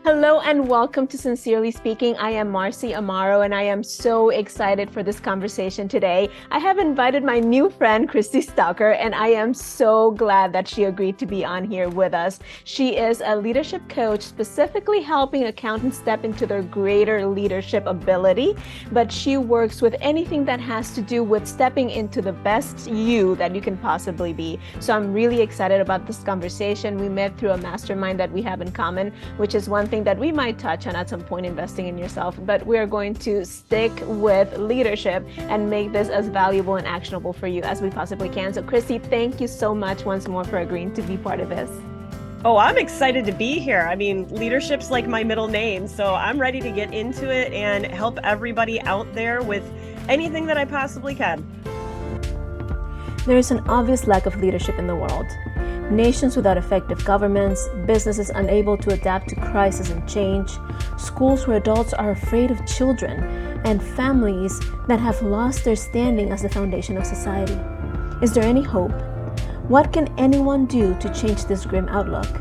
Hello and welcome to Sincerely Speaking. I am Marcy Amaro and I am so excited for this conversation today. I have invited my new friend, Kristie Stocker, and I am so glad that she agreed to be on here with us. She is a leadership coach specifically helping accountants step into their greater leadership ability, but she works with anything that has to do with stepping into the best you that you can possibly be. So I'm really excited about this conversation. We met through a mastermind that we have in common, which is one thing that we might touch on at some point, investing in yourself, but we're going to stick with leadership and make this as valuable and actionable for you as we possibly can. So Kristie, thank you so much once more for agreeing to be part of this. Oh, I'm excited to be here. I mean, leadership's like my middle name, so I'm ready to get into it and help everybody out there with anything that I possibly can. There is an obvious lack of leadership in the world. Nations without effective governments, businesses unable to adapt to crisis and change, schools where adults are afraid of children, and families that have lost their standing as the foundation of society. Is there any hope? What can anyone do to change this grim outlook?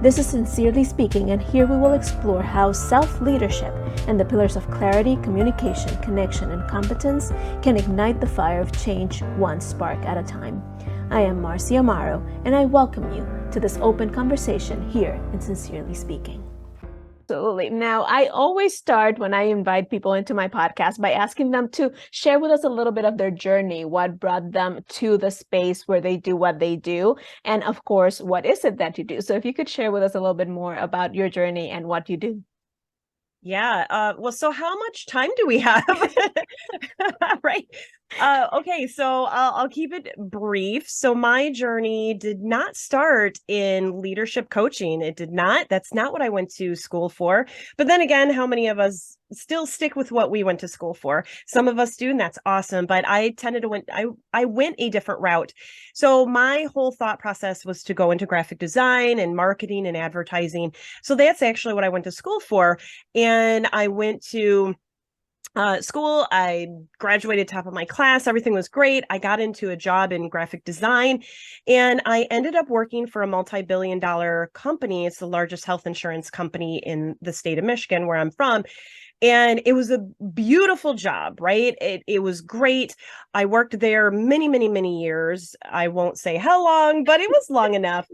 This is Sincerely Speaking, and here we will explore how self-leadership and the pillars of clarity, communication, connection, and competence can ignite the fire of change one spark at a time. I am Marcy Amaro, and I welcome you to this open conversation here in Sincerely Speaking. Absolutely. Now, I always start when I invite people into my podcast by asking them to share with us a little bit of their journey, what brought them to the space where they do what they do, and of course, what is it that you do? So if you could share with us a little bit more about your journey and what you do. Yeah. Well, so how much time do we have? Right. Okay. So I'll keep it brief. So my journey did not start in leadership coaching. It did not. That's not what I went to school for. But then again, how many of us still stick with what we went to school for? Some of us do, and that's awesome. But I tended to I went a different route. So my whole thought process was to go into graphic design and marketing and advertising. So that's actually what I went to school for. And I went to school. I graduated top of my class. Everything was great. I got into a job in graphic design and I ended up working for a multi-billion-dollar company. It's the largest health insurance company in the state of Michigan, where I'm from. And it was a beautiful job, right? It was great. I worked there many, many, many years. I won't say how long, but it was long enough.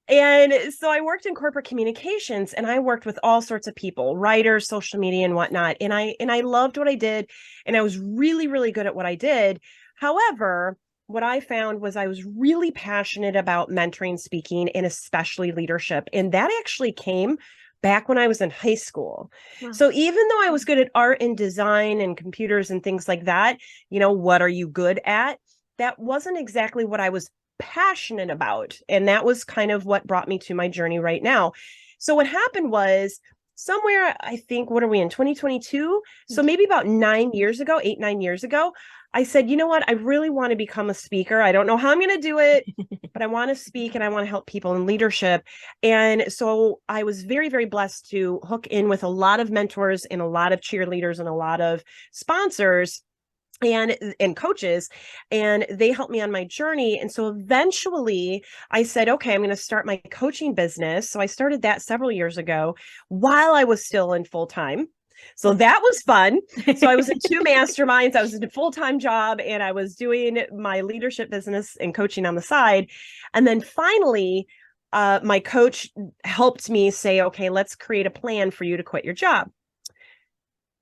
And so I worked in corporate communications and I worked with all sorts of people, writers, social media and whatnot. And I loved what I did. And I was really, really good at what I did. However, what I found was I was really passionate about mentoring, speaking, and especially leadership. And that actually came back when I was in high school. Wow. So even though I was good at art and design and computers and things like that, what are you good at? That wasn't exactly what I was passionate about. And that was kind of what brought me to my journey right now. So what happened was somewhere, I think, what are we in 2022? So maybe about 9 years ago, 9 years ago, I said, you know what? I really want to become a speaker. I don't know how I'm going to do it, but I want to speak and I want to help people in leadership. And so I was very, very blessed to hook in with a lot of mentors and a lot of cheerleaders and a lot of sponsors and coaches, and they helped me on my journey. And so eventually I said, okay, I'm going to start my coaching business. So I started that several years ago while I was still in full-time. So that was fun. So I was in 2 masterminds. I was in a full-time job and I was doing my leadership business and coaching on the side. And then finally, my coach helped me say, okay, let's create a plan for you to quit your job.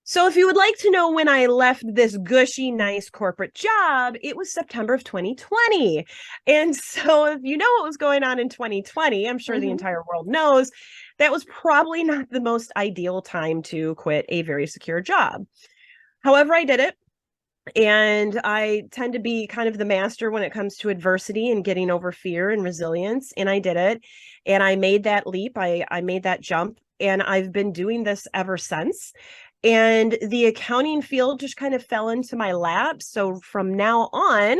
So if you would like to know when I left this gushy, nice corporate job, it was September of 2020. And so if you know what was going on in 2020, I'm sure the entire world knows, that was probably not the most ideal time to quit a very secure job. However, I did it. And I tend to be kind of the master when it comes to adversity and getting over fear and resilience. And I did it. And I made that leap. I made that jump. And I've been doing this ever since. And the accounting field just kind of fell into my lap. So from now on,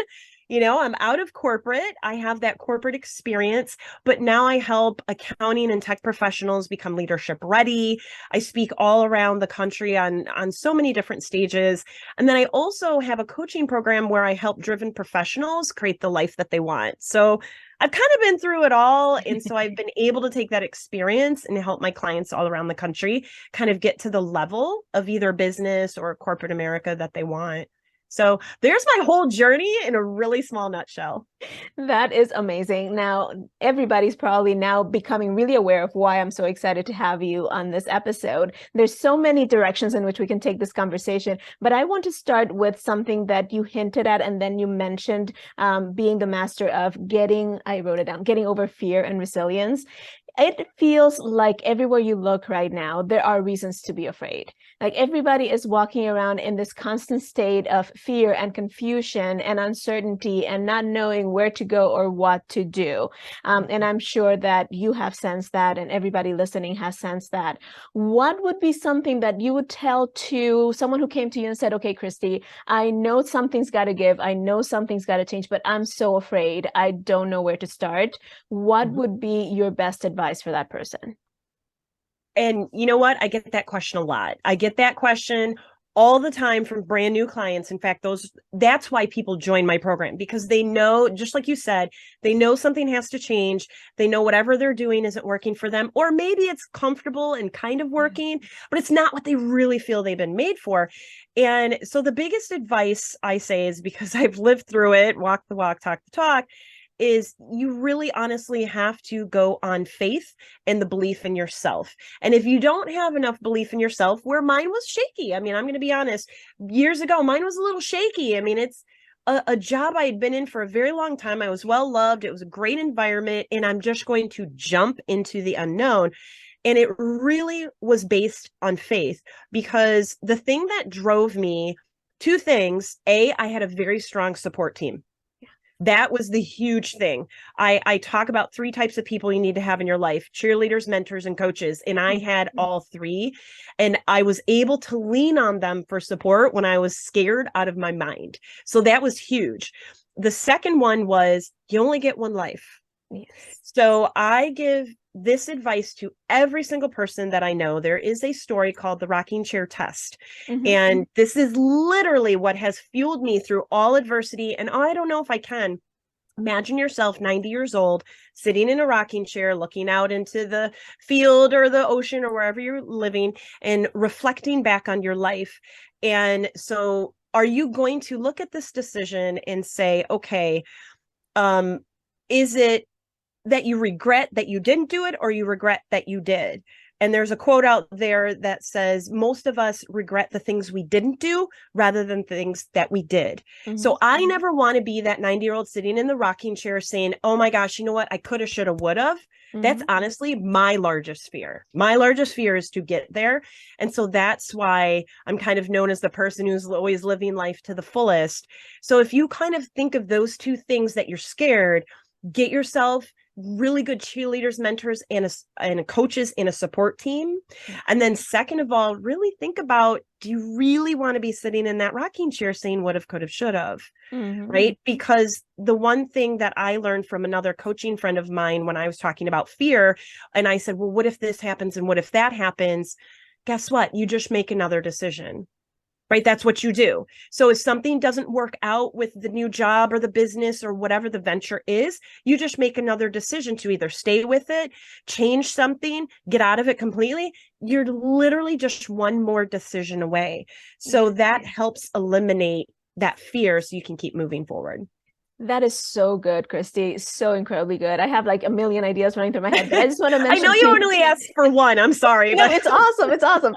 I'm out of corporate. I have that corporate experience, but now I help accounting and tech professionals become leadership ready. I speak all around the country on so many different stages. And then I also have a coaching program where I help driven professionals create the life that they want. So I've kind of been through it all. And so I've been able to take that experience and help my clients all around the country kind of get to the level of either business or corporate America that they want. So there's my whole journey in a really small nutshell. That is amazing. Now, everybody's probably now becoming really aware of why I'm so excited to have you on this episode. There's so many directions in which we can take this conversation, but I want to start with something that you hinted at, and then you mentioned being the master of I wrote it down, getting over fear and resilience. It feels like everywhere you look right now, there are reasons to be afraid. Like everybody is walking around in this constant state of fear and confusion and uncertainty and not knowing where to go or what to do. And I'm sure that you have sensed that, and everybody listening has sensed that. What would be something that you would tell to someone who came to you and said, okay, Kristie, I know something's got to give. I know something's got to change, but I'm so afraid. I don't know where to start. What would be your best advice for that person? And you know what? I get that question a lot. I get that question all the time from brand new clients. In fact, that's why people join my program, because they know, just like you said, they know something has to change. They know whatever they're doing isn't working for them, or maybe it's comfortable and kind of working, but it's not what they really feel they've been made for. And so the biggest advice I say is, because I've lived through it, walk the walk, talk the talk, is you really honestly have to go on faith and the belief in yourself. And if you don't have enough belief in yourself, where mine was shaky, I mean, I'm going to be honest, years ago, mine was a little shaky. I mean, it's a job I had been in for a very long time. I was well loved. It was a great environment, and I'm just going to jump into the unknown. And it really was based on faith, because the thing that drove me, two things: I had a very strong support team. That was the huge thing. I talk about three types of people you need to have in your life: cheerleaders, mentors, and coaches. And I had all three. And I was able to lean on them for support when I was scared out of my mind. So that was huge. The second one was, you only get one life. Yes. So I give this advice to every single person that I know. There is a story called the rocking chair test. And this is literally what has fueled me through all adversity. And I don't know if I can imagine yourself 90 years old, sitting in a rocking chair, looking out into the field or the ocean or wherever you're living, and reflecting back on your life. And so are you going to look at this decision and say, okay, is it that you regret that you didn't do it, or you regret that you did? And there's a quote out there that says, most of us regret the things we didn't do rather than things that we did. So I never want to be that 90-year-old sitting in the rocking chair saying, oh my gosh, you know what? I could have, should have, would have. That's honestly my largest fear. My largest fear is to get there. And so that's why I'm kind of known as the person who's always living life to the fullest. So if you kind of think of those two things that you're scared, get yourself really good cheerleaders, mentors, and coaches in a support team. And then second of all, really think about, do you really want to be sitting in that rocking chair saying would have, could have, should have, right? Because the one thing that I learned from another coaching friend of mine when I was talking about fear, and I said, well, what if this happens? And what if that happens? Guess what? You just make another decision. Right? That's what you do. So if something doesn't work out with the new job or the business or whatever the venture is, you just make another decision to either stay with it, change something, get out of it completely. You're literally just one more decision away. So that helps eliminate that fear so you can keep moving forward. That is so good, Kristie. So incredibly good. I have like a million ideas running through my head, but I just want to mention. I know you only asked for one. I'm sorry. No, it's awesome. It's awesome.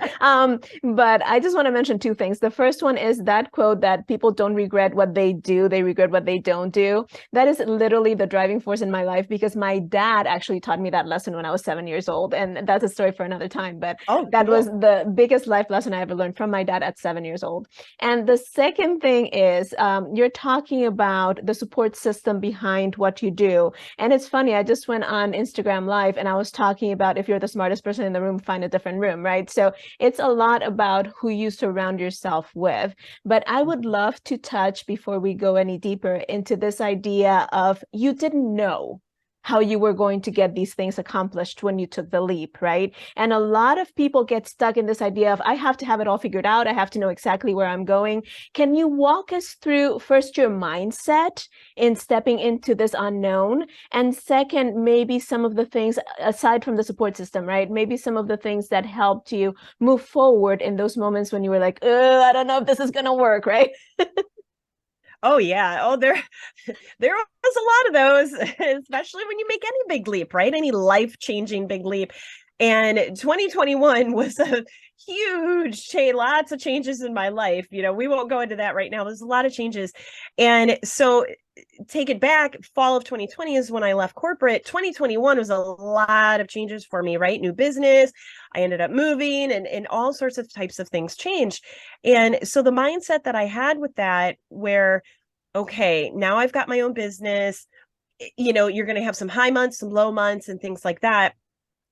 But I just want to mention two things. The first one is that quote that people don't regret what they do, they regret what they don't do. That is literally the driving force in my life, because my dad actually taught me that lesson when I was 7 years old. And that's a story for another time. But that was the biggest life lesson I ever learned from my dad at 7 years old. And the second thing is you're talking about the support system behind what you do. And it's funny, I just went on Instagram Live and I was talking about, if you're the smartest person in the room, find a different room, right? So it's a lot about who you surround yourself with. But I would love to touch, before we go any deeper, into this idea of you didn't know. how you were going to get these things accomplished when you took the leap, right? And a lot of people get stuck in this idea of, I have to have it all figured out. I have to know exactly where I'm going. Can you walk us through first your mindset in stepping into this unknown? And second, maybe some of the things aside from the support system, right? Maybe some of the things that helped you move forward in those moments when you were like, I don't know if this is going to work, right? Oh yeah. Oh, there was a lot of those, especially when you make any big leap, right? Any life-changing big leap. And 2021 was a huge change, lots of changes in my life. We won't go into that right now. There's a lot of changes. And so take it back, fall of 2020 is when I left corporate. 2021 was a lot of changes for me, right? New business. I ended up moving and all sorts of types of things changed. And so the mindset that I had with that, where, okay, now I've got my own business, you're going to have some high months, some low months and things like that.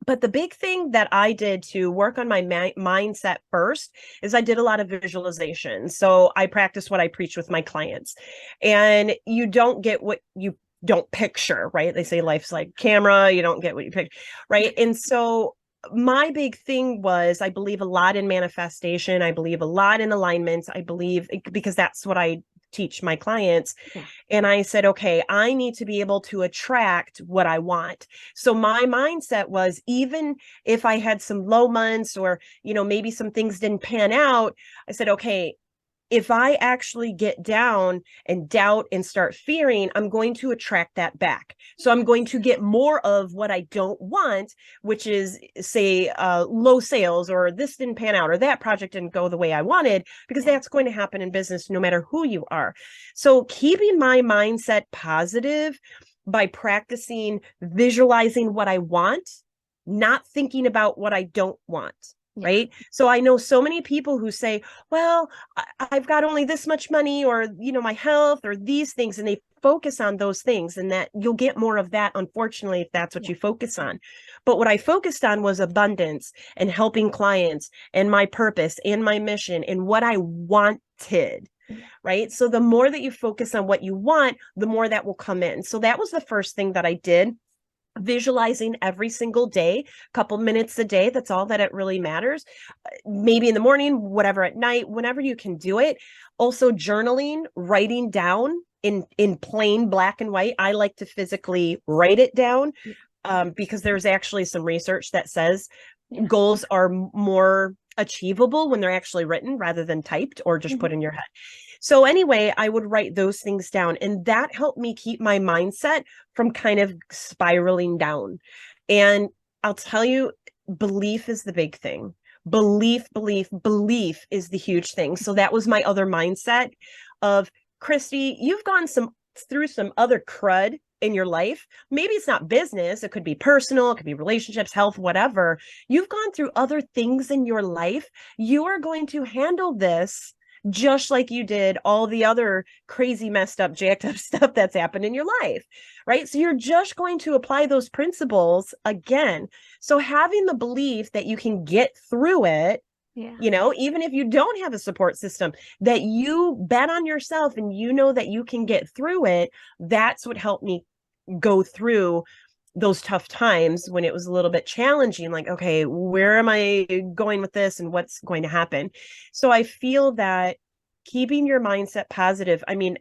But the big thing that I did to work on my mindset first is I did a lot of visualization. So I practice what I preach with my clients. And you don't get what you don't picture, right? They say life's like camera, you don't get what you picture, right? And so my big thing was, I believe a lot in manifestation. I believe a lot in alignment. I believe, because that's what I teach my clients. Yeah. And I said, okay, I need to be able to attract what I want. So my mindset was, even if I had some low months or, maybe some things didn't pan out, I said, okay, if I actually get down and doubt and start fearing, I'm going to attract that back. So I'm going to get more of what I don't want, which is, say, low sales, or this didn't pan out, or that project didn't go the way I wanted, because that's going to happen in business no matter who you are. So keeping my mindset positive by practicing visualizing what I want, not thinking about what I don't want. Right. So I know so many people who say, well, I've got only this much money, or, my health, or these things, and they focus on those things, and that you'll get more of that, unfortunately, if that's what you focus on. But what I focused on was abundance and helping clients and my purpose and my mission and what I wanted. Right. So the more that you focus on what you want, the more that will come in. So that was the first thing that I did. Visualizing every single day, a couple minutes a day. That's all that it really matters. Maybe in the morning, whatever, at night, whenever you can do it. Also journaling, writing down in plain black and white. I like to physically write it down because there's actually some research that says goals are more achievable when they're actually written rather than typed or just put in your head. So anyway, I would write those things down, and that helped me keep my mindset from kind of spiraling down. And I'll tell you, belief is the big thing. Belief is the huge thing. So that was my other mindset of, Kristie, you've gone through some other crud in your life. Maybe it's not business. It could be personal. It could be relationships, health, whatever. You've gone through other things in your life. You are going to handle this just like you did all the other crazy, messed up, jacked up stuff that's happened in your life, right? So you're just going to apply those principles again. So having the belief that you can get through it, even if you don't have a support system, that you bet on yourself and you know that you can get through it, that's what helped me go through those tough times when it was a little bit challenging, like, okay, where am I going with this and what's going to happen? So I feel that keeping your mindset positive, I mean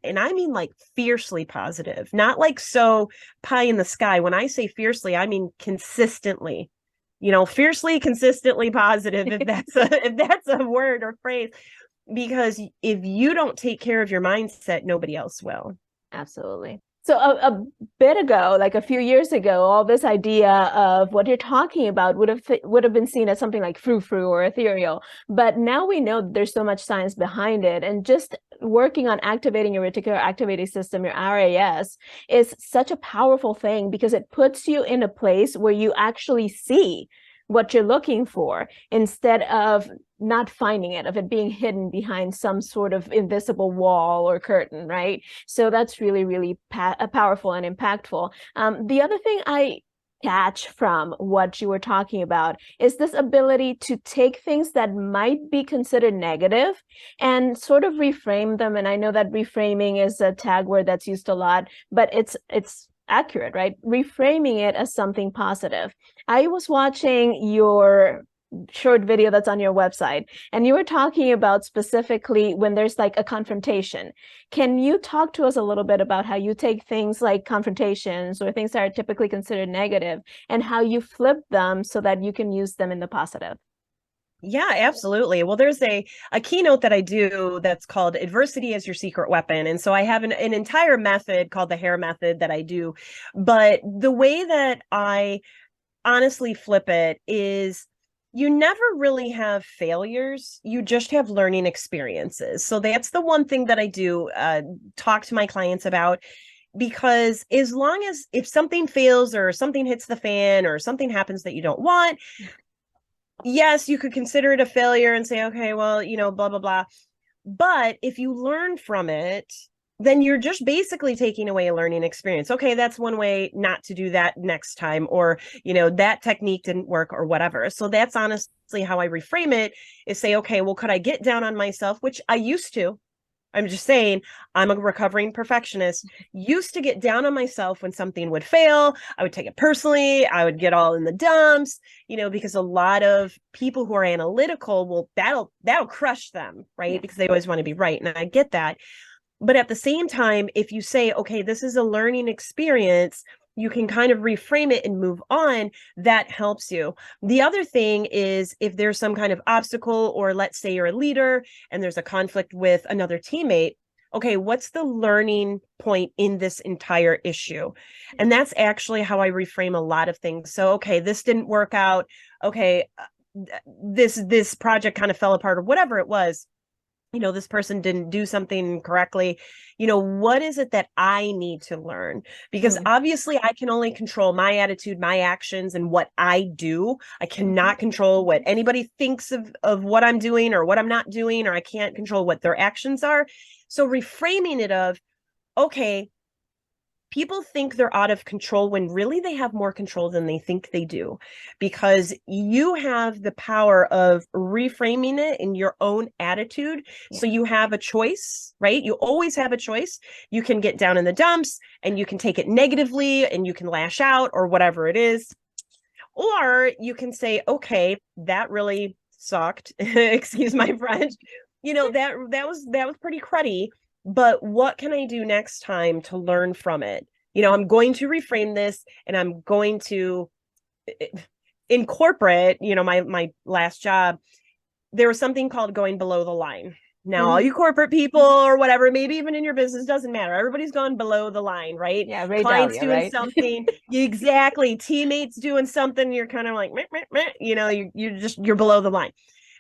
like fiercely positive, not like so pie in the sky. When I say fiercely, I mean consistently, fiercely, consistently positive, if that's a word or phrase, because if you don't take care of your mindset, nobody else will. Absolutely. So a bit ago, like a few years ago, all this idea of what you're talking about would have been seen as something like frou-frou or ethereal. But now we know that there's so much science behind it. And just working on activating your reticular activating system, your RAS, is such a powerful thing, because it puts you in a place where you actually see what you're looking for, instead of not finding it, of it being hidden behind some sort of invisible wall or curtain, right? So that's really, really powerful and impactful. The other thing I catch from what you were talking about is this ability to take things that might be considered negative and sort of reframe them. And I know that reframing is a tag word that's used a lot, but it's accurate, right? Reframing it as something positive. I was watching your short video that's on your website, and you were talking about specifically when there's like a confrontation. Can you talk to us a little bit about how you take things like confrontations or things that are typically considered negative and how you flip them so that you can use them in the positive? Yeah, absolutely. Well, there's a keynote that I do that's called Adversity as Your Secret Weapon. And so I have an entire method called the hair method that I do. But the way that I honestly flip it is you never really have failures. You just have learning experiences. So that's the one thing that I do talk to my clients about, because as long as if something fails or something hits the fan or something happens that you don't want, yes, you could consider it a failure and say, okay, well, blah, blah, blah. But if you learn from it, then you're just basically taking away a learning experience. Okay, that's one way not to do that next time, or, that technique didn't work or whatever. So that's honestly how I reframe it, is say, okay, well, could I get down on myself, which I used to. I'm just saying, I'm a recovering perfectionist, used to get down on myself when something would fail. I would take it personally. I would get all in the dumps, because a lot of people who are analytical will, that'll crush them, right? Because they always want to be right. And I get that. But at the same time, if you say, okay, this is a learning experience, you can kind of reframe it and move on. That helps you. The other thing is, if there's some kind of obstacle, or let's say you're a leader and there's a conflict with another teammate, okay, what's the learning point in this entire issue? And that's actually how I reframe a lot of things. So, okay, this didn't work out. Okay, this project kind of fell apart, or whatever it was. This person didn't do something correctly. What is it that I need to learn? Because obviously I can only control my attitude, my actions, and what I do. I cannot control what anybody thinks of what I'm doing or what I'm not doing, or I can't control what their actions are. So reframing it of, okay, people think they're out of control when really they have more control than they think they do, because you have the power of reframing it in your own attitude. So you have a choice, right? You always have a choice. You can get down in the dumps and you can take it negatively and you can lash out or whatever it is. Or you can say, okay, that really sucked. Excuse my French. That was pretty cruddy. But what can I do next time to learn from it? I'm going to reframe this, and I'm going to incorporate, my last job, there was something called going below the line. Now, all you corporate people or whatever, maybe even in your business, doesn't matter. Everybody's gone below the line, right? Yeah, clients doing right? something, exactly. Teammates doing something, you're kind of like, meh, meh, meh. You're below the line.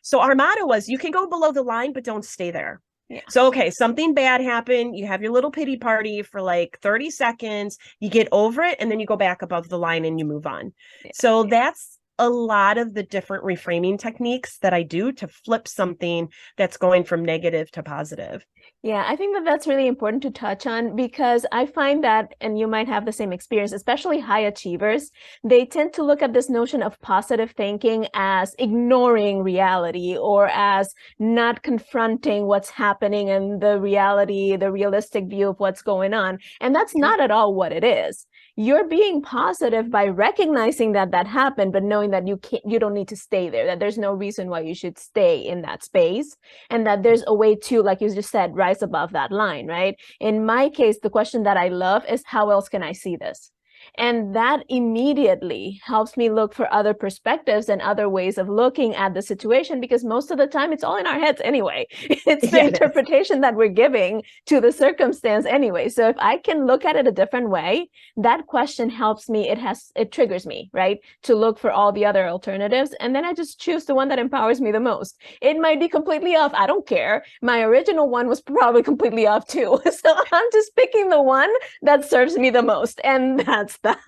So our motto was, you can go below the line, but don't stay there. Yeah. So, okay, something bad happened. You have your little pity party for like 30 seconds. You get over it, and then you go back above the line and you move on. Yeah. So that's a lot of the different reframing techniques that I do to flip something that's going from negative to positive. Yeah, I think that that's really important to touch on, because I find that, and you might have the same experience, especially high achievers, they tend to look at this notion of positive thinking as ignoring reality, or as not confronting what's happening and the reality, the realistic view of what's going on. And that's not at all what it is. You're being positive by recognizing that that happened, but knowing that you don't need to stay there, that there's no reason why you should stay in that space, and that there's a way to, like you just said, rise above that line, right? In my case, the question that I love is, how else can I see this? And that immediately helps me look for other perspectives and other ways of looking at the situation, because most of the time it's all in our heads anyway. It's the interpretation that we're giving to the circumstance anyway. So if I can look at it a different way, that question helps me. It triggers me, right, to look for all the other alternatives. And then I just choose the one that empowers me the most. It might be completely off. I don't care. My original one was probably completely off too. So I'm just picking the one that serves me the most. And that's that.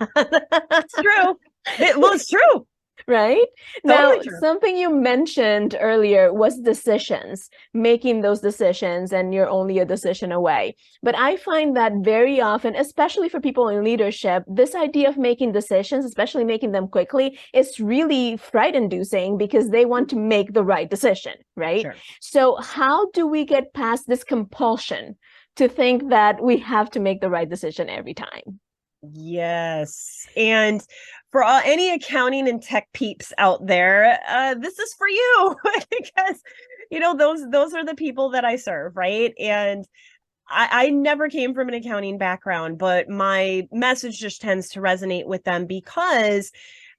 It's true. It's true. Right? Totally Now, true. something you mentioned earlier was decisions, making those decisions, and you're only a decision away. But I find that very often, especially for people in leadership, this idea of making decisions, especially making them quickly, is really fright-inducing, because they want to make the right decision, right? Sure. So how do we get past this compulsion to think that we have to make the right decision every time? Yes. And for any accounting and tech peeps out there, this is for you because, those are the people that I serve, right? And I never came from an accounting background, but my message just tends to resonate with them because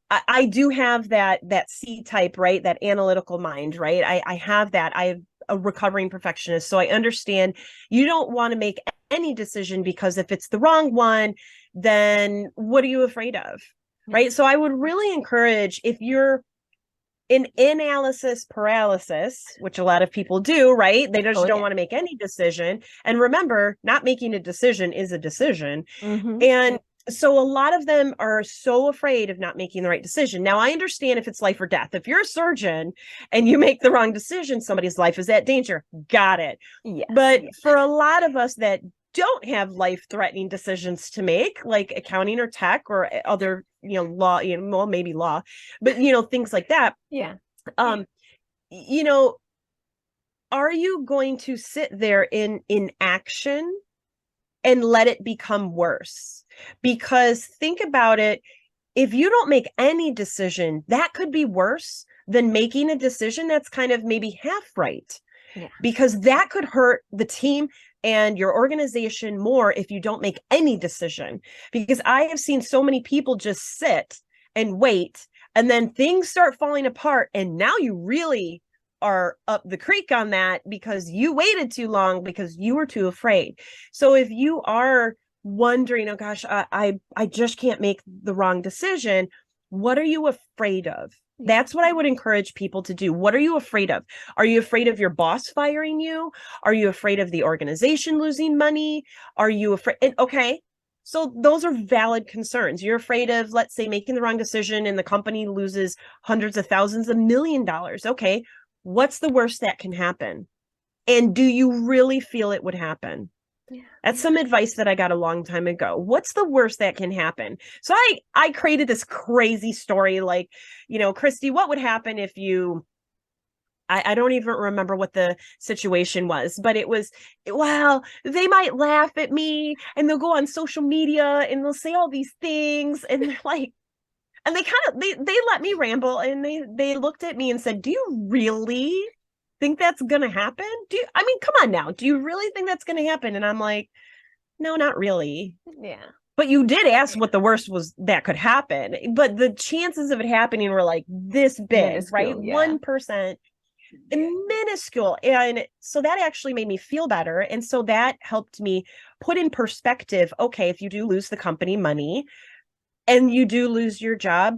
I do have that C type, right? That analytical mind, right? I have that. I'm a recovering perfectionist. So I understand you don't want to make any decision because if it's the wrong one, then what are you afraid of? Right. So I would really encourage, if you're in analysis paralysis, which a lot of people do, right? They just don't want to make any decision. And remember, not making a decision is a decision. And so a lot of them are so afraid of not making the right decision. Now, I understand if it's life or death. If you're a surgeon and you make the wrong decision, somebody's life is at danger. Got it. Yes. But for a lot of us that don't have life-threatening decisions to make, like accounting or tech or other, law, well, maybe law, but things like that. Yeah. Are you going to sit there in inaction and let it become worse? Because think about it, if you don't make any decision, that could be worse than making a decision that's kind of maybe half right. Yeah. Because that could hurt the team and your organization more if you don't make any decision. Because I have seen so many people just sit and wait, and then things start falling apart, and now you really are up the creek on that because you waited too long because you were too afraid. So if you are wondering, oh gosh, I just can't make the wrong decision, what are you afraid of? That's what I would encourage people to do. What are you afraid of? Are you afraid of your boss firing you? Are you afraid of the organization losing money? Are you afraid? Okay, so those are valid concerns. You're afraid of, let's say, making the wrong decision and the company loses hundreds of thousands of $1 million. Okay, what's the worst that can happen? And do you really feel it would happen? Yeah. That's some advice that I got a long time ago. What's the worst that can happen? So I created this crazy story, like, Kristie, what would happen if I don't even remember what the situation was, but it was, well, they might laugh at me and they'll go on social media and they'll say all these things, and they're like, and they let me ramble, and they looked at me and said, do you really think that's gonna happen? Come on now, do you really think that's gonna happen? And I'm like, no, not really. Yeah. But you did ask what the worst was that could happen, but the chances of it happening were like this big, minuscule, right? 1%, minuscule. And so that actually made me feel better. And so that helped me put in perspective, okay, if you do lose the company money and you do lose your job,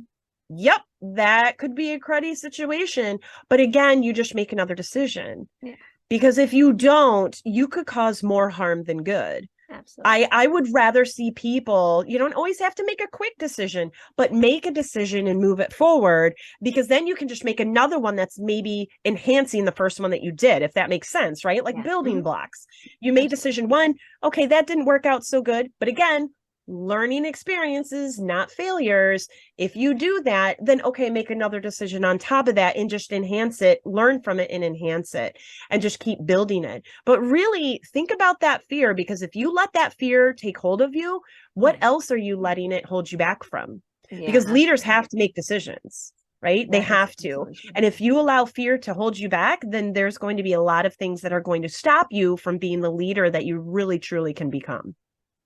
yep, that could be a cruddy situation. But again, you just make another decision. Yeah. Because if you don't, you could cause more harm than good. Absolutely. I would rather see people, you don't always have to make a quick decision, but make a decision and move it forward, because then you can just make another one that's maybe enhancing the first one that you did, if that makes sense, right? Like building blocks. You made decision one, okay, that didn't work out so good. But again, learning experiences, not failures. If you do that, then okay, make another decision on top of that and just enhance it, learn from it and enhance it, and just keep building it. But really think about that fear, because if you let that fear take hold of you, what else are you letting it hold you back from? Yeah. Because leaders have to make decisions, right? Yeah, they have to. And if you allow fear to hold you back, then there's going to be a lot of things that are going to stop you from being the leader that you really, truly can become.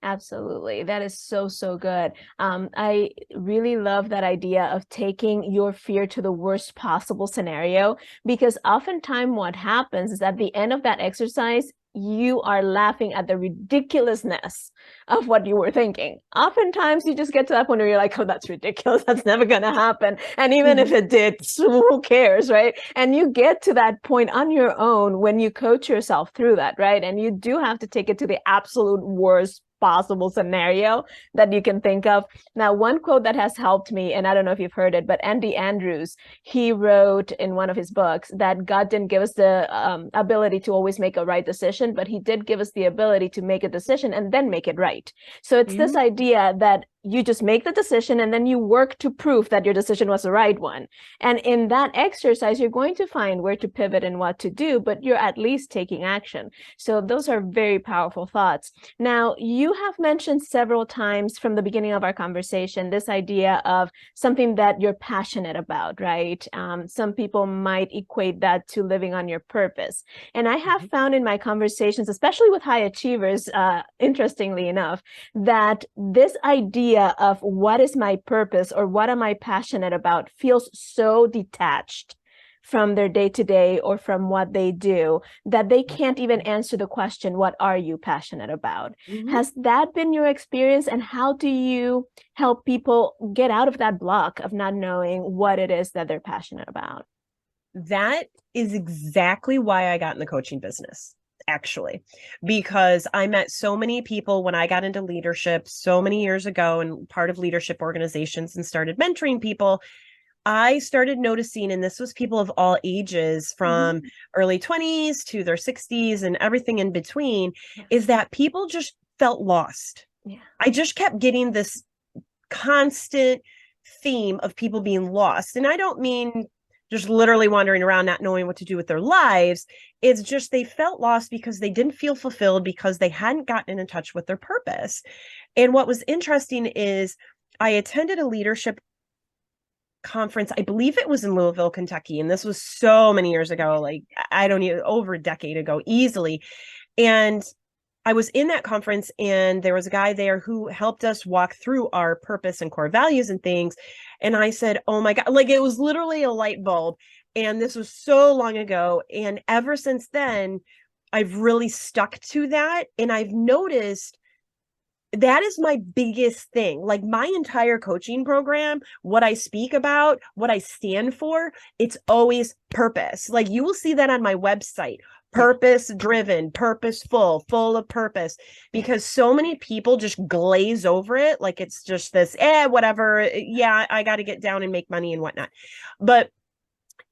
Absolutely. That is so, so good. I really love that idea of taking your fear to the worst possible scenario, because oftentimes what happens is at the end of that exercise, you are laughing at the ridiculousness of what you were thinking. Oftentimes you just get to that point where you're like, oh, that's ridiculous. That's never going to happen. And even if it did, who cares, right? And you get to that point on your own when you coach yourself through that, right? And you do have to take it to the absolute worst possible scenario that you can think of. Now, one quote that has helped me, and I don't know if you've heard it, but Andy Andrews, he wrote in one of his books that God didn't give us the ability to always make a right decision, but he did give us the ability to make a decision and then make it right. So it's this idea that you just make the decision and then you work to prove that your decision was the right one. And in that exercise, you're going to find where to pivot and what to do, but you're at least taking action. So those are very powerful thoughts. Now, you have mentioned several times from the beginning of our conversation, this idea of something that you're passionate about, right? Some people might equate that to living on your purpose. And I have found in my conversations, especially with high achievers, interestingly enough, that this idea of what is my purpose or what am I passionate about feels so detached from their day-to-day or from what they do that they can't even answer the question, what are you passionate about? Has that been your experience, and how do you help people get out of that block of not knowing what it is that they're passionate about? That is exactly why I got in the coaching business, actually, because I met so many people when I got into leadership so many years ago and part of leadership organizations and started mentoring people. I started noticing, and this was people of all ages from early 20s to their 60s and everything in between, is that people just felt lost. I just kept getting this constant theme of people being lost. And I don't mean just literally wandering around, not knowing what to do with their lives. It's just they felt lost because they didn't feel fulfilled because they hadn't gotten in touch with their purpose. And what was interesting is I attended a leadership conference. I believe it was in Louisville, Kentucky. And this was so many years ago, like I don't even, over a decade ago, easily. And I was in that conference and there was a guy there who helped us walk through our purpose and core values and things. And I said, oh my God, like it was literally a light bulb. And this was so long ago. And ever since then, I've really stuck to that. And I've noticed that is my biggest thing. Like my entire coaching program, what I speak about, what I stand for, it's always purpose. Like you will see that on my website. Purpose driven, purposeful, full of purpose, because so many people just glaze over it. Like it's just this, whatever. Yeah, I got to get down and make money and whatnot. But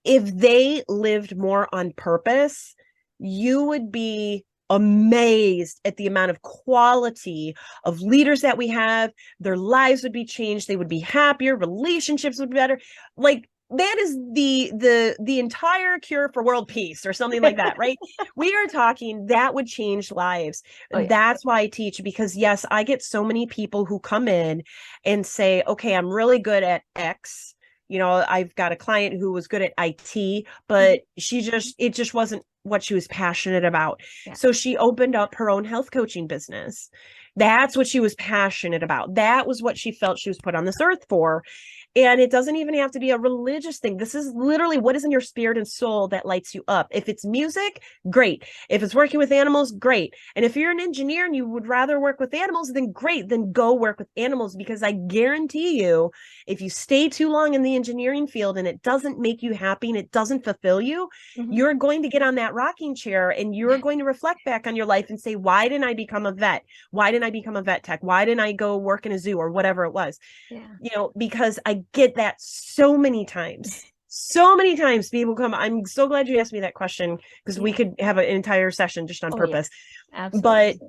if they lived more on purpose, you would be amazed at the amount of quality of leaders that we have. Their lives would be changed. They would be happier. Relationships would be better. Like, that is the entire cure for world peace or something like that, right? We are talking that would change lives. Oh, yeah. That's why I teach, because yes, I get so many people who come in and say, okay, I'm really good at X. You know, I've got a client who was good at IT, but it just wasn't what she was passionate about. Yeah. So she opened up her own health coaching business. That's what she was passionate about. That was what she felt she was put on this earth for. And it doesn't even have to be a religious thing. This is literally what is in your spirit and soul that lights you up. If it's music, great. If it's working with animals, great. And if you're an engineer and you would rather work with animals, then great. Then go work with animals, because I guarantee you, if you stay too long in the engineering field and it doesn't make you happy and it doesn't fulfill you, you're going to get on that rocking chair and you're going to reflect back on your life and say, why didn't I become a vet? Why didn't I become a vet tech? Why didn't I go work in a zoo or whatever it was? Yeah. You know, because I get that so many times. So many times people come. I'm so glad you asked me that question, because we could have an entire session just on purpose. Yeah. Absolutely.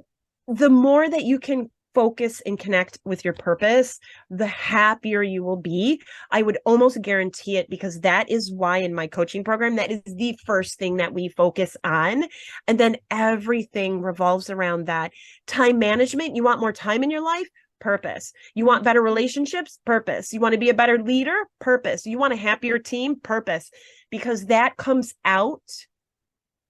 But the more that you can focus and connect with your purpose, the happier you will be. I would almost guarantee it, because that is why in my coaching program, that is the first thing that we focus on. And then everything revolves around that. Time management. You want more time in your life? Purpose. You want better relationships? Purpose. You want to be a better leader? Purpose. You want a happier team? Purpose. Because that comes out,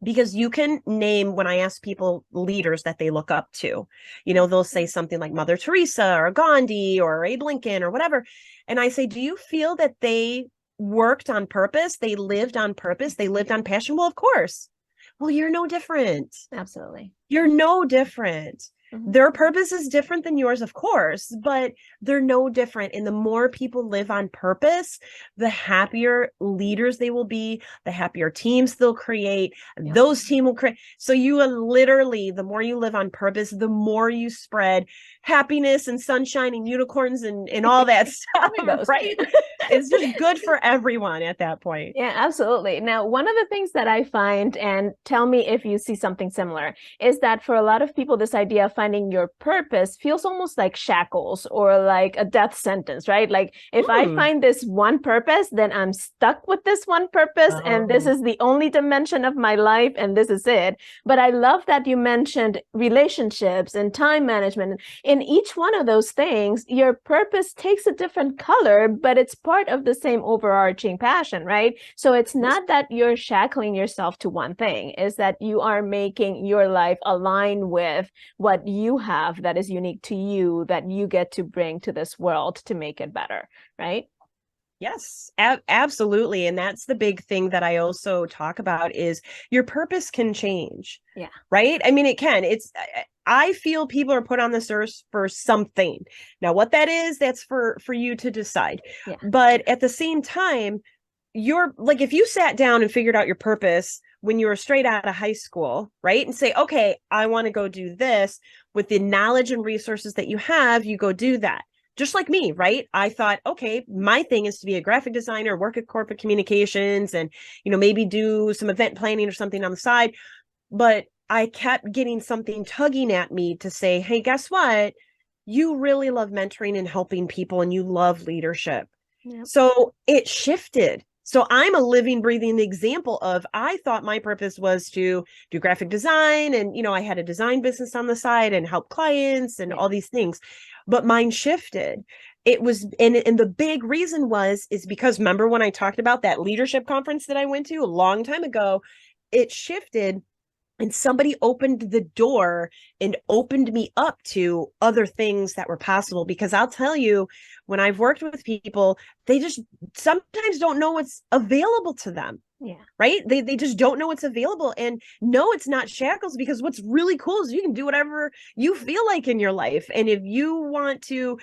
because you can name, when I ask people leaders that they look up to, you know, they'll say something like Mother Teresa or Gandhi or Abe Lincoln or whatever. And I say, do you feel that they worked on purpose? They lived on purpose? They lived on passion? Well, of course. Well, you're no different. Absolutely. You're no different. Their purpose is different than yours, of course, but they're no different. And the more people live on purpose, the happier leaders they will be, the happier teams they'll create. Yeah. Those teams will create. So you will literally, the more you live on purpose, the more you spread happiness and sunshine and unicorns and all that stuff, right? It's just good for everyone at that point. Yeah, absolutely. Now, one of the things that I find, and tell me if you see something similar, is that for a lot of people, this idea of finding your purpose feels almost like shackles or like a death sentence, right? Like if I find this one purpose, then I'm stuck with this one purpose, and this is the only dimension of my life, and this is it. But I love that you mentioned relationships and time management. In each one of those things, your purpose takes a different color, but it's part of the same overarching passion, right? So it's not that you're shackling yourself to one thing, is that you are making your life align with what you have that is unique to you, that you get to bring to this world to make it better, right? Yes, absolutely. And that's the big thing that I also talk about is your purpose can change. Yeah. Right? I mean, it can. I feel people are put on this earth for something. Now, what that is, that's for you to decide. Yeah. But at the same time, you're like, if you sat down and figured out your purpose when you were straight out of high school, right? And say, okay, I want to go do this with the knowledge and resources that you have, you go do that. Just like me, right? I thought, okay, my thing is to be a graphic designer, work at corporate communications, and, maybe do some event planning or something on the side. But I kept getting something tugging at me to say, hey, guess what? You really love mentoring and helping people, and you love leadership. Yep. So it shifted. So I'm a living, breathing example of, I thought my purpose was to do graphic design. And, I had a design business on the side and help clients and all these things, but mine shifted. It was, and the big reason is because remember when I talked about that leadership conference that I went to a long time ago, it shifted. And somebody opened the door and opened me up to other things that were possible. Because I'll tell you, when I've worked with people, they just sometimes don't know what's available to them. Yeah. Right. They just don't know what's available. And no, it's not shackles, because what's really cool is you can do whatever you feel like in your life. And if you want to,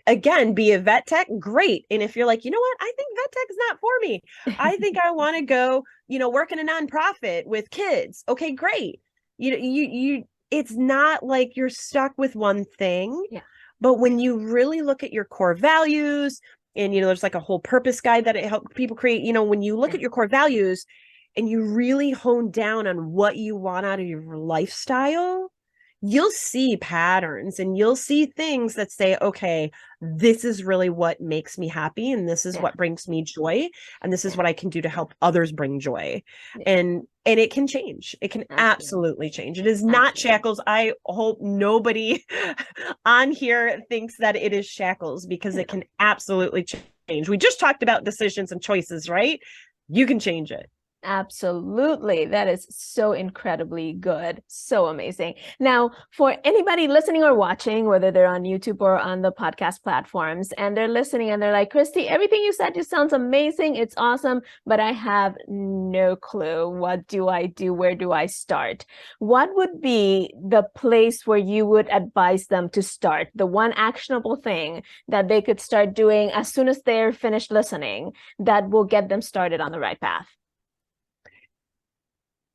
again, be a vet tech, great. And if you're like, you know what, I think vet tech is not for me. I think I want to go, work in a nonprofit with kids. Okay, great. You it's not like you're stuck with one thing. Yeah. But when you really look at your core values, and, there's like a whole purpose guide that it helps people create, when you look at your core values and you really hone down on what you want out of your lifestyle, you'll see patterns and you'll see things that say, okay, this is really what makes me happy. And this is what brings me joy. And this is what I can do to help others bring joy. And it can change. It can absolutely change. It is not shackles. I hope nobody on here thinks that it is shackles, because it can absolutely change. We just talked about decisions and choices, right? You can change it. Absolutely. That is so incredibly good. So amazing. Now, for anybody listening or watching, whether they're on YouTube or on the podcast platforms, and they're listening and they're like, Kristie, everything you said just sounds amazing. It's awesome, but I have no clue. What do I do? Where do I start? What would be the place where you would advise them to start? The one actionable thing that they could start doing as soon as they're finished listening that will get them started on the right path?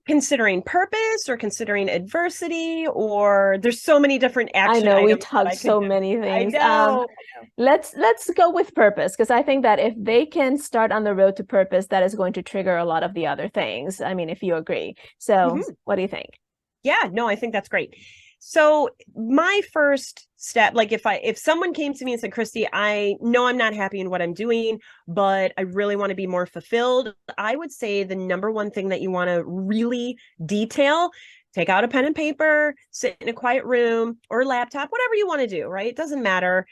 Considering purpose or considering adversity, or there's so many different action I know we items talked so many things. I know. Let's go with purpose, because I think that if they can start on the road to purpose, that is going to trigger a lot of the other things. I mean, if you agree. So what do you think? Yeah, no, I think that's great. So my first step, like if someone came to me and said, Kristie, I know I'm not happy in what I'm doing, but I really want to be more fulfilled, I would say the number one thing that you want to really detail, take out a pen and paper, sit in a quiet room or laptop, whatever you want to do, right? It doesn't matter.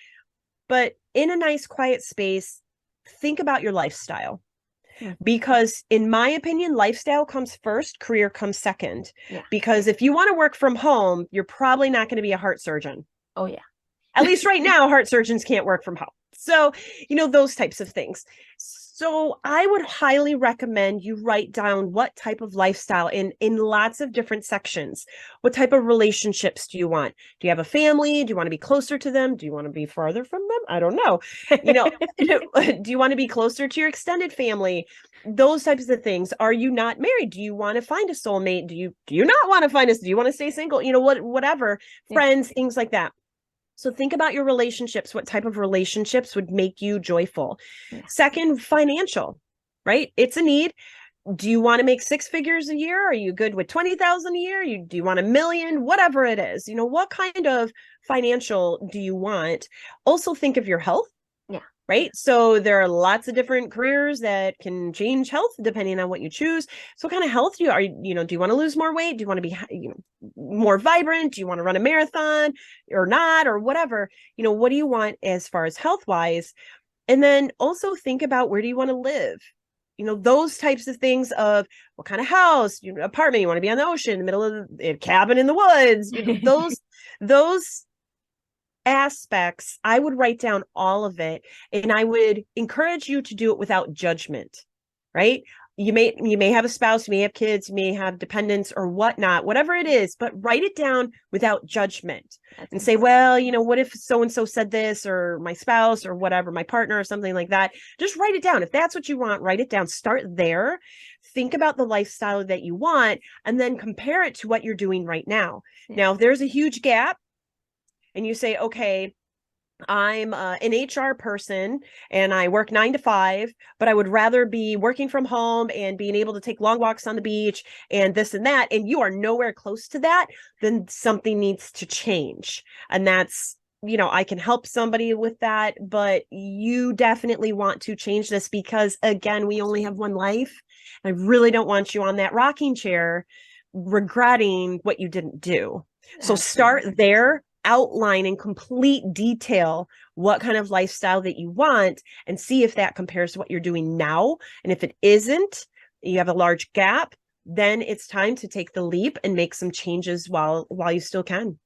But in a nice, quiet space, think about your lifestyle. Because in my opinion, lifestyle comes first, career comes second. Yeah. Because if you want to work from home, you're probably not going to be a heart surgeon. Oh, yeah. At least right now, heart surgeons can't work from home. So, those types of things. So I would highly recommend you write down what type of lifestyle in lots of different sections. What type of relationships do you want? Do you have a family? Do you want to be closer to them? Do you want to be farther from them? I don't know. Do you want to be closer to your extended family? Those types of things. Are you not married? Do you want to find a soulmate? Do you not want to find do you want to stay single? Whatever. Friends, things like that. So think about your relationships. What type of relationships would make you joyful? Yeah. Second, financial, right? It's a need. Do you want to make 6 figures a year? Are you good with 20,000 a year? Do you want $1 million? Whatever it is, what kind of financial do you want? Also think of your health. Yeah. Right. So there are lots of different careers that can change health depending on what you choose. So what kind of health do you do you want to lose more weight? Do you want to be, more vibrant? Do you want to run a marathon or not, or whatever? What do you want as far as health wise? And then also think about, where do you want to live? Those types of things of what kind of house, apartment, you want to be on the ocean, in the middle of a cabin in the woods, those aspects, I would write down all of it, and I would encourage you to do it without judgment, right? You may have a spouse, you may have kids, you may have dependents or whatnot, whatever it is, but write it down without judgment. And say, well, what if so-and-so said this, or my spouse or whatever, my partner or something like that. Just write it down. If that's what you want, write it down. Start there. Think about the lifestyle that you want, and then compare it to what you're doing right now. Yeah. Now, if there's a huge gap, and you say, okay, I'm an HR person and I work 9 to 5, but I would rather be working from home and being able to take long walks on the beach and this and that, and you are nowhere close to that, then something needs to change. And that's, I can help somebody with that, but you definitely want to change this, because again, we only have one life. I really don't want you on that rocking chair regretting what you didn't do. So start there. Outline in complete detail what kind of lifestyle that you want, and see if that compares to what you're doing now. And if it isn't, you have a large gap, then it's time to take the leap and make some changes while you still can.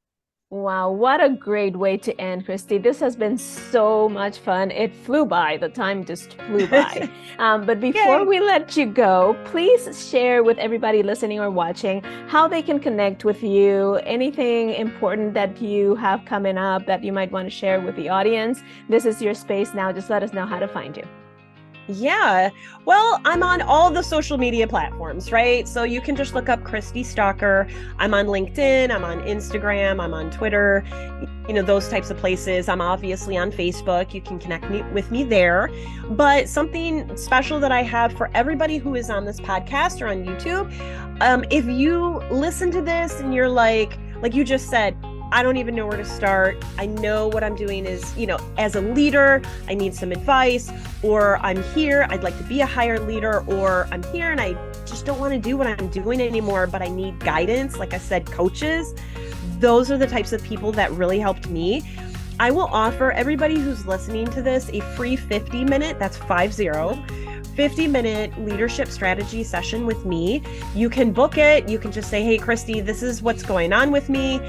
Wow, what a great way to end, Kristie. This has been so much fun. It flew by. The time just flew by. But before we let you go, please share with everybody listening or watching how they can connect with you, anything important that you have coming up that you might want to share with the audience. This is your space now. Just let us know how to find you. Yeah, well, I'm on all the social media platforms, right? So you can just look up Kristie Stocker. I'm on LinkedIn, I'm on Instagram, I'm on Twitter, those types of places. I'm obviously on Facebook. You can connect with me there. But something special that I have for everybody who is on this podcast or on YouTube, if you listen to this and you're like you just said, I don't even know where to start. I know what I'm doing is, as a leader, I need some advice, or I'm here, I'd like to be a higher leader, or I'm here and I just don't want to do what I'm doing anymore, but I need guidance. Like I said, coaches, those are the types of people that really helped me. I will offer everybody who's listening to this a free 50-minute, that's 50-minute leadership strategy session with me. You can book it. You can just say, hey, Kristie, this is what's going on with me.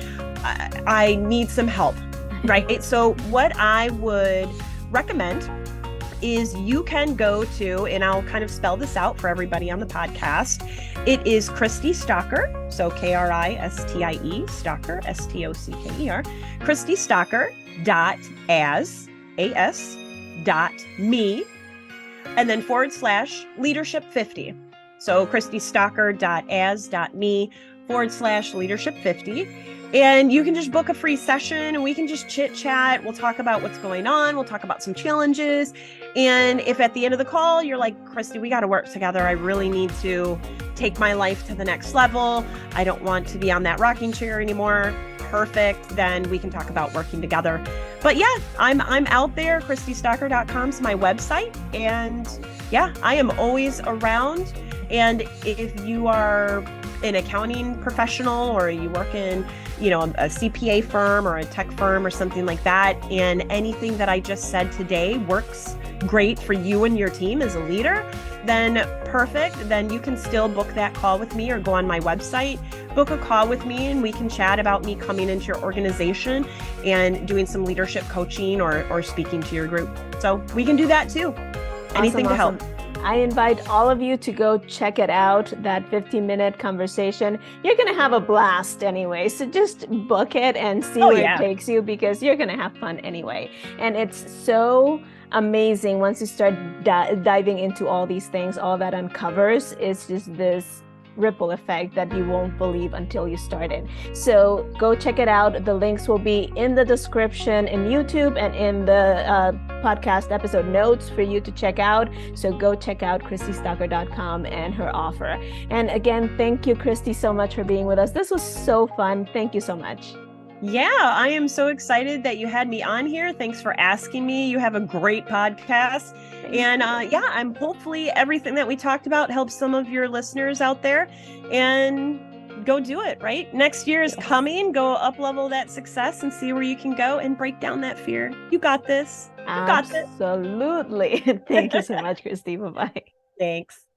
I need some help, right? So what I would recommend is you can go to, and I'll kind of spell this out for everybody on the podcast. It is Kristie Stocker, so Kristie, Stocker, Stocker, Kristie Stocker.as.me, and then /leadership50. So KristieStocker.as.me/leadership50. And you can just book a free session and we can just chit chat. We'll talk about what's going on. We'll talk about some challenges. And if at the end of the call, you're like, Kristie, we got to work together. I really need to take my life to the next level. I don't want to be on that rocking chair anymore. Perfect. Then we can talk about working together. But yeah, I'm out there. KristieStocker.com is my website. And yeah, I am always around. And if you are an accounting professional, or you work in, a CPA firm or a tech firm or something like that, and anything that I just said today works great for you and your team as a leader, then perfect. Then you can still book that call with me, or go on my website, book a call with me, and we can chat about me coming into your organization and doing some leadership coaching or speaking to your group. So we can do that too. Anything to help. I invite all of you to go check it out, that 15-minute conversation. You're going to have a blast anyway. So just book it and see where it takes you, because you're going to have fun anyway. And it's so amazing once you start diving into all these things. All that uncovers is just this ripple effect that you won't believe until you start it. So go check it out. The links will be in the description in YouTube and in the podcast episode notes for you to check out. So go check out KristieStocker.com and her offer. And again, thank you, Kristie, so much for being with us. This was so fun. Thank you so much. Yeah, I am so excited that you had me on here. Thanks for asking me. You have a great podcast. And yeah, I'm hopefully everything that we talked about helps some of your listeners out there, and go do it, right? Next year is coming. Go up level that success and see where you can go and break down that fear. You got this. You got this. Absolutely. Thank you so much, Kristie. Bye-bye. Thanks.